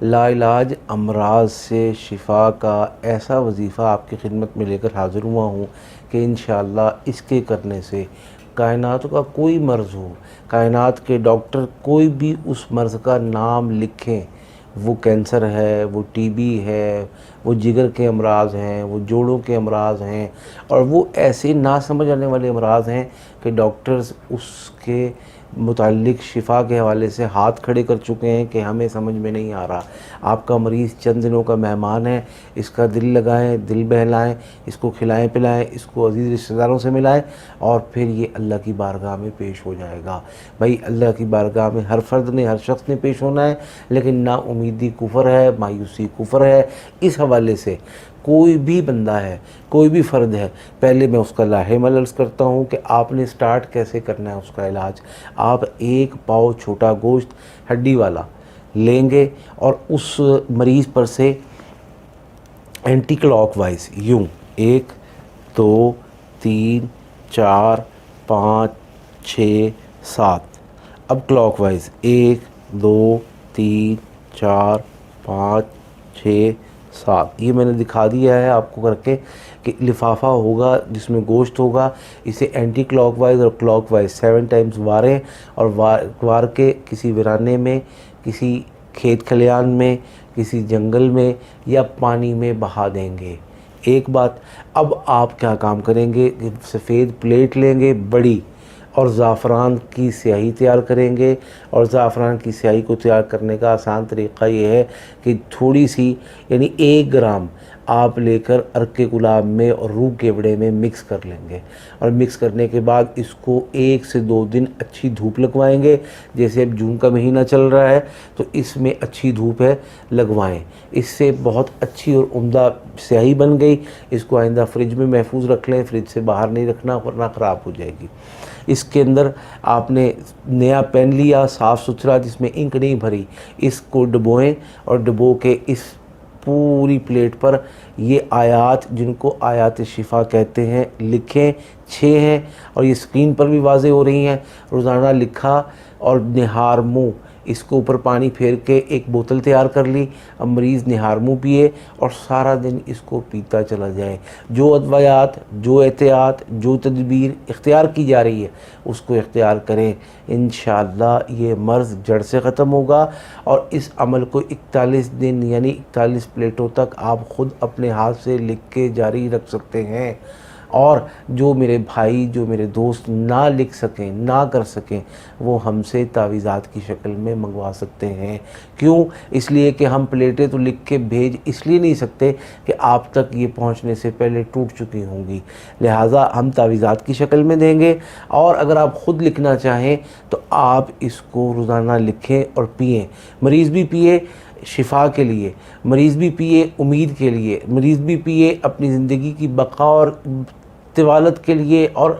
لا علاج امراض سے شفا کا ایسا وظیفہ آپ کی خدمت میں لے کر حاضر ہوا ہوں کہ انشاءاللہ اس کے کرنے سے کائنات کا کوئی مرض ہو، کائنات کے ڈاکٹر کوئی بھی اس مرض کا نام لکھیں، وہ کینسر ہے، وہ ٹی بی ہے، وہ جگر کے امراض ہیں، وہ جوڑوں کے امراض ہیں، اور وہ ایسے نہ سمجھ آنے والے امراض ہیں کہ ڈاکٹرز اس کے متعلق شفا کے حوالے سے ہاتھ کھڑے کر چکے ہیں کہ ہمیں سمجھ میں نہیں آ رہا۔ آپ کا مریض چند دنوں کا مہمان ہے، اس کا دل لگائیں، دل بہلائیں، اس کو کھلائیں پلائیں، اس کو عزیز رشتہ داروں سے ملائیں، اور پھر یہ اللہ کی بارگاہ میں پیش ہو جائے گا۔ بھائی اللہ کی بارگاہ میں ہر فرد نے، ہر شخص نے پیش ہونا ہے، لیکن نا امیدی کفر ہے، مایوسی کفر ہے۔ اس حوالے سے کوئی بھی بندہ ہے، کوئی بھی فرد ہے، پہلے میں اس کا لاہم عرض کرتا ہوں کہ آپ نے سٹارٹ کیسے کرنا ہے اس کا علاج۔ آپ ایک پاؤ چھوٹا گوشت ہڈی والا لیں گے اور اس مریض پر سے اینٹی کلاک وائز یوں 1 2 3 4 5 6 7، اب کلاک وائز 1 2 3 4 5 6 7، یہ میں نے دکھا دیا ہے آپ کو کر کے کہ لفافہ ہوگا جس میں گوشت ہوگا، اسے اینٹی کلاک وائز اور کلاک وائز 7 ٹائمز واریں، اور وار کے کسی ویرانے میں، کسی کھیت کھلیان میں، کسی جنگل میں یا پانی میں بہا دیں گے۔ ایک بات، اب آپ کیا کام کریں گے کہ سفید پلیٹ لیں گے بڑی، اور زعفران کی سیاہی تیار کریں گے، اور زعفران کی سیاہی کو تیار کرنے کا آسان طریقہ یہ ہے کہ تھوڑی سی یعنی 1 گرام آپ لے کر عرق گلاب میں اور روح کیوڑے میں مکس کر لیں گے، اور مکس کرنے کے بعد اس کو 1 سے 2 دن اچھی دھوپ لگوائیں گے۔ جیسے اب جون کا مہینہ چل رہا ہے تو اس میں اچھی دھوپ ہے، لگوائیں، اس سے بہت اچھی اور عمدہ سیاہی بن گئی۔ اس کو آئندہ فریج میں محفوظ رکھ لیں، فریج سے باہر نہیں رکھنا ورنہ خراب ہو جائے گی۔ اس کے اندر آپ نے نیا پین لیا صاف ستھرا جس میں انک نہیں بھری، اس کو ڈبوئیں، اور ڈبو کے اس پوری پلیٹ پر یہ آیات، جن کو آیات شفا کہتے ہیں، لکھیں۔ 6 ہیں اور یہ اسکرین پر بھی واضح ہو رہی ہیں۔ روزانہ لکھا اور نہار منہ، اس کو اوپر پانی پھیر کے ایک بوتل تیار کر لی، اب مریض نہار منہ پیے اور سارا دن اس کو پیتا چلا جائے۔ جو ادویات، جو احتیاط، جو تدبیر اختیار کی جا رہی ہے اس کو اختیار کریں، انشاءاللہ یہ مرض جڑ سے ختم ہوگا۔ اور اس عمل کو 41 دن یعنی 41 پلیٹوں تک آپ خود اپنے ہاتھ سے لکھ کے جاری رکھ سکتے ہیں۔ اور جو میرے بھائی، جو میرے دوست نہ لکھ سکیں، نہ کر سکیں، وہ ہم سے تعویذات کی شکل میں منگوا سکتے ہیں۔ کیوں؟ اس لیے کہ ہم پلیٹیں تو لکھ کے بھیج اس لیے نہیں سکتے کہ آپ تک یہ پہنچنے سے پہلے ٹوٹ چکی ہوں گی، لہٰذا ہم تعویذات کی شکل میں دیں گے۔ اور اگر آپ خود لکھنا چاہیں تو آپ اس کو روزانہ لکھیں اور پئیں، مریض بھی پیے شفا کے لیے، مریض بھی پیے امید کے لیے، مریض بھی پیے اپنی زندگی کی بقا اور طوالت کے لیے اور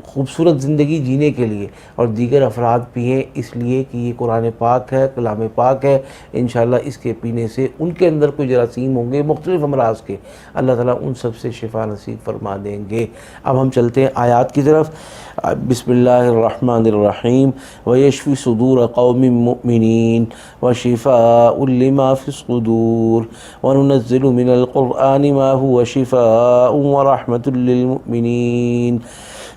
خوبصورت زندگی جینے کے لیے، اور دیگر افراد پئیں اس لیے کہ یہ قرآن پاک ہے، کلام پاک ہے۔ انشاءاللہ اس کے پینے سے ان کے اندر کوئی جراثیم ہوں گے مختلف امراض کے، اللہ تعالیٰ ان سب سے شفا نصیب فرما دیں گے۔ اب ہم چلتے ہیں آیات کی طرف۔ بسم اللہ الرحمن الرحیم۔ وَيَشْفِ صُدُورَ قَوْمٍ مُّؤْمِنِينَ وَشِفَاءٌ لِّمَا فِي الصُّدُورِ وَنُنَزِّلُ مِنَ الْقُرْآنِ مَا هُوَ شِفَاءٌ وَرَحْمَةٌ لِّلْمُؤْمِنِينَ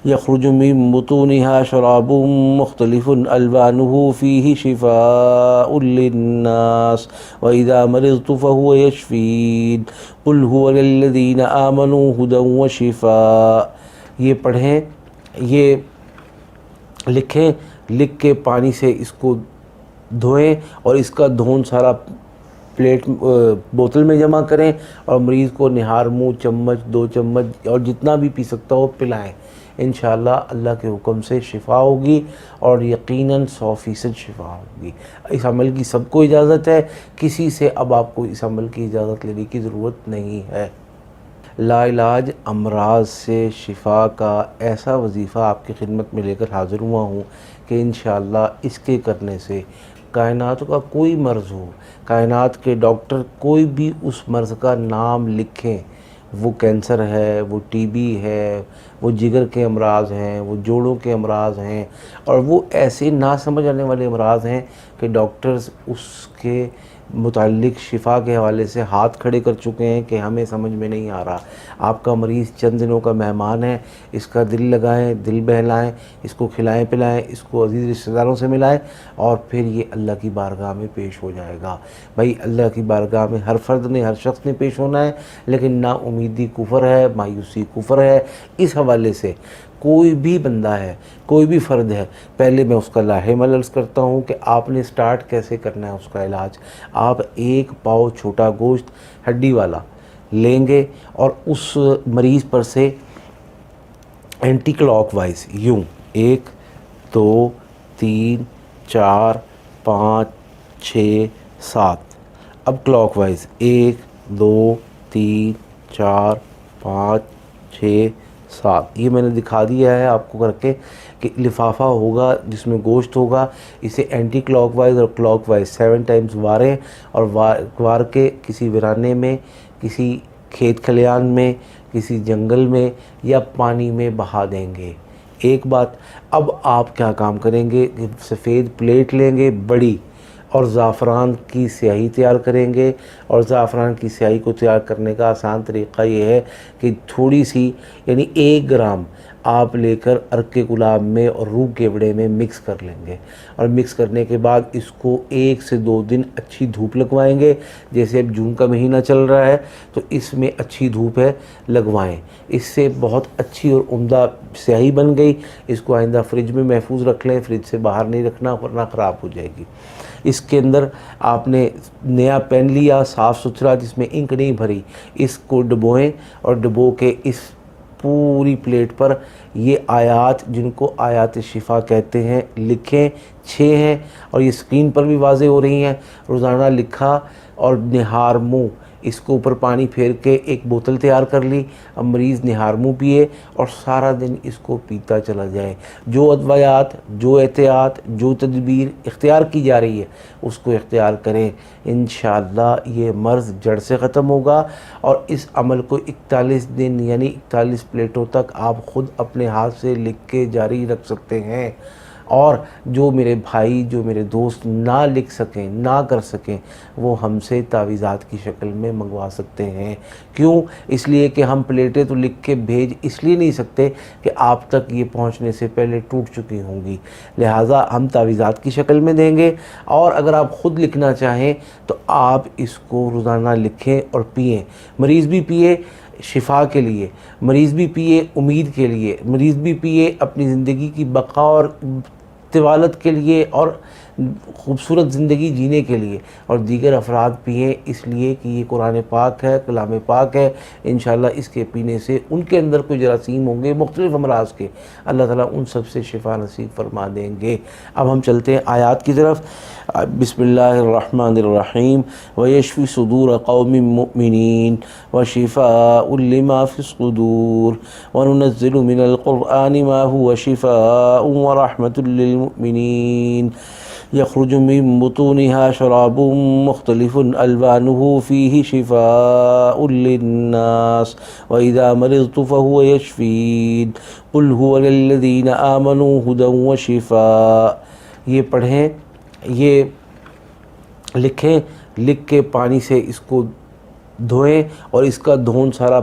يخرج من بطونها شراب مختلف ألوانه فيه شفاء للناس وإذا مرضت فهو يشفين قل هو للذين آمنوا هدى وشفاء۔ یہ پڑھیں، یہ لکھیں، لکھ کے پانی سے اس کو دھوئیں اور اس کا دھون سارا پلیٹ بوتل میں جمع کریں، اور مریض کو نہار منہ چمچ 2 چمچ اور جتنا بھی پی سکتا ہو پلائیں۔ انشاءاللہ اللہ کے حکم سے شفا ہوگی، اور یقیناً 100% شفا ہوگی۔ اس عمل کی سب کو اجازت ہے، کسی سے اب آپ کو اس عمل کی اجازت لینے کی ضرورت نہیں ہے۔ لا علاج امراض سے شفا کا ایسا وظیفہ آپ کی خدمت میں لے کر حاضر ہوا ہوں کہ انشاءاللہ اس کے کرنے سے کائنات کا کوئی مرض ہو، کائنات کے ڈاکٹر کوئی بھی اس مرض کا نام لکھیں، وہ کینسر ہے، وہ ٹی بی ہے، وہ جگر کے امراض ہیں، وہ جوڑوں کے امراض ہیں، اور وہ ایسے نہ سمجھ آنے والے امراض ہیں کہ ڈاکٹرز اس کے متعلق شفا کے حوالے سے ہاتھ کھڑے کر چکے ہیں کہ ہمیں سمجھ میں نہیں آ رہا، آپ کا مریض چند دنوں کا مہمان ہے، اس کا دل لگائیں، دل بہلائیں، اس کو کھلائیں پلائیں، اس کو عزیز رشتہ داروں سے ملائیں، اور پھر یہ اللہ کی بارگاہ میں پیش ہو جائے گا۔ بھائی اللہ کی بارگاہ میں ہر فرد نے، ہر شخص نے پیش ہونا ہے، لیکن نا امیدی کفر ہے، مایوسی کفر ہے۔ اس حوالے سے کوئی بھی بندہ ہے، کوئی بھی فرد ہے، پہلے میں اس کا لاہم عرض کرتا ہوں کہ آپ نے سٹارٹ کیسے کرنا ہے اس کا علاج۔ آپ ایک پاؤ چھوٹا گوشت ہڈی والا لیں گے اور اس مریض پر سے اینٹی کلاک وائز یوں 1 2 3 4 5 6 7، اب کلاک وائز 1 2 3 4 5 6 7، یہ میں نے دکھا دیا ہے آپ کو کر کے کہ لفافہ ہوگا جس میں گوشت ہوگا، اسے اینٹی کلاک وائز اور کلاک وائز 7 ٹائمز واریں، اور وار کے کسی ویرانے میں، کسی کھیت کھلیان میں، کسی جنگل میں یا پانی میں بہا دیں گے۔ ایک بات، اب آپ کیا کام کریں گے کہ سفید پلیٹ لیں گے بڑی، اور زعفران کی سیاہی تیار کریں گے، اور زعفران کی سیاہی کو تیار کرنے کا آسان طریقہ یہ ہے کہ تھوڑی سی یعنی 1 گرام آپ لے کر عرق گلاب میں اور روح کیوڑے میں مکس کر لیں گے، اور مکس کرنے کے بعد اس کو 1 سے 2 دن اچھی دھوپ لگوائیں گے۔ جیسے اب جون کا مہینہ چل رہا ہے تو اس میں اچھی دھوپ ہے، لگوائیں، اس سے بہت اچھی اور عمدہ سیاہی بن گئی۔ اس کو آئندہ فریج میں محفوظ رکھ لیں، فریج سے باہر نہیں رکھنا ورنہ خراب ہو جائے گی۔ اس کے اندر آپ نے نیا پین لیا صاف ستھرا جس میں انک نہیں بھری، اس کو ڈبوئیں، اور ڈبو کے اس پوری پلیٹ پر یہ آیات، جن کو آیات شفا کہتے ہیں، لکھیں۔ 6 ہیں اور یہ اسکرین پر بھی واضح ہو رہی ہیں۔ روزانہ لکھا اور نہار منہ، اس کو اوپر پانی پھیر کے ایک بوتل تیار کر لی، اب مریض نہار منہ پیے اور سارا دن اس کو پیتا چلا جائے۔ جو ادویات، جو احتیاط، جو تدبیر اختیار کی جا رہی ہے اس کو اختیار کریں، انشاءاللہ یہ مرض جڑ سے ختم ہوگا۔ اور اس عمل کو 41 دن یعنی 41 پلیٹوں تک آپ خود اپنے ہاتھ سے لکھ کے جاری رکھ سکتے ہیں۔ اور جو میرے بھائی، جو میرے دوست نہ لکھ سکیں، نہ کر سکیں، وہ ہم سے تعویذات کی شکل میں منگوا سکتے ہیں۔ کیوں؟ اس لیے کہ ہم پلیٹیں تو لکھ کے بھیج اس لیے نہیں سکتے کہ آپ تک یہ پہنچنے سے پہلے ٹوٹ چکی ہوں گی، لہٰذا ہم تعویذات کی شکل میں دیں گے۔ اور اگر آپ خود لکھنا چاہیں تو آپ اس کو روزانہ لکھیں اور پئیں، مریض بھی پیے شفا کے لیے، مریض بھی پیے امید کے لیے، مریض بھی پیے اپنی زندگی کی بقا اور طوالت کے لیے اور خوبصورت زندگی جینے کے لیے، اور دیگر افراد پئیں اس لیے کہ یہ قرآن پاک ہے، کلام پاک ہے۔ انشاءاللہ اس کے پینے سے ان کے اندر کوئی جراثیم ہوں گے مختلف امراض کے، اللہ تعالیٰ ان سب سے شفا نصیب فرما دیں گے۔ اب ہم چلتے ہیں آیات کی طرف۔ بسم اللہ الرحمن الرحیم وَيَشْفِ صُدُورَ قَوْمٍ مُؤْمِنِينَ وَشِفَاءٌ لِمَا فِي الصُّدُورِ وَنُنَزِّلُ مِنَ الْقُرْآنِ مَا هُوَ شِفَاءٌ وَرَحْمَةٌ لِّلْمُؤْمِنِينَ يخرج من بطونها شراب مختلف ألوانه فيه شفاء للناس وإذا مرضت فهو يشفين قل هو للذين آمنوا هدى وشفاء۔ یہ پڑھیں، یہ لکھیں، لکھ کے پانی سے اس کو دھوئیں اور اس کا دھون سارا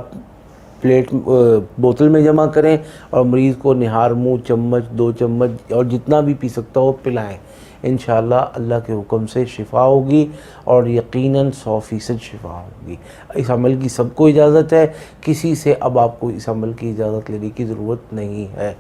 پلیٹ بوتل میں جمع کریں اور مریض کو نہار منہ 2 چمچ اور جتنا بھی پی سکتا ہو پلائیں۔ انشاءاللہ اللہ کے حکم سے شفا ہوگی اور یقیناً 100% شفا ہوگی۔ اس عمل کی سب کو اجازت ہے، کسی سے اب آپ کو اس عمل کی اجازت لینے کی ضرورت نہیں ہے۔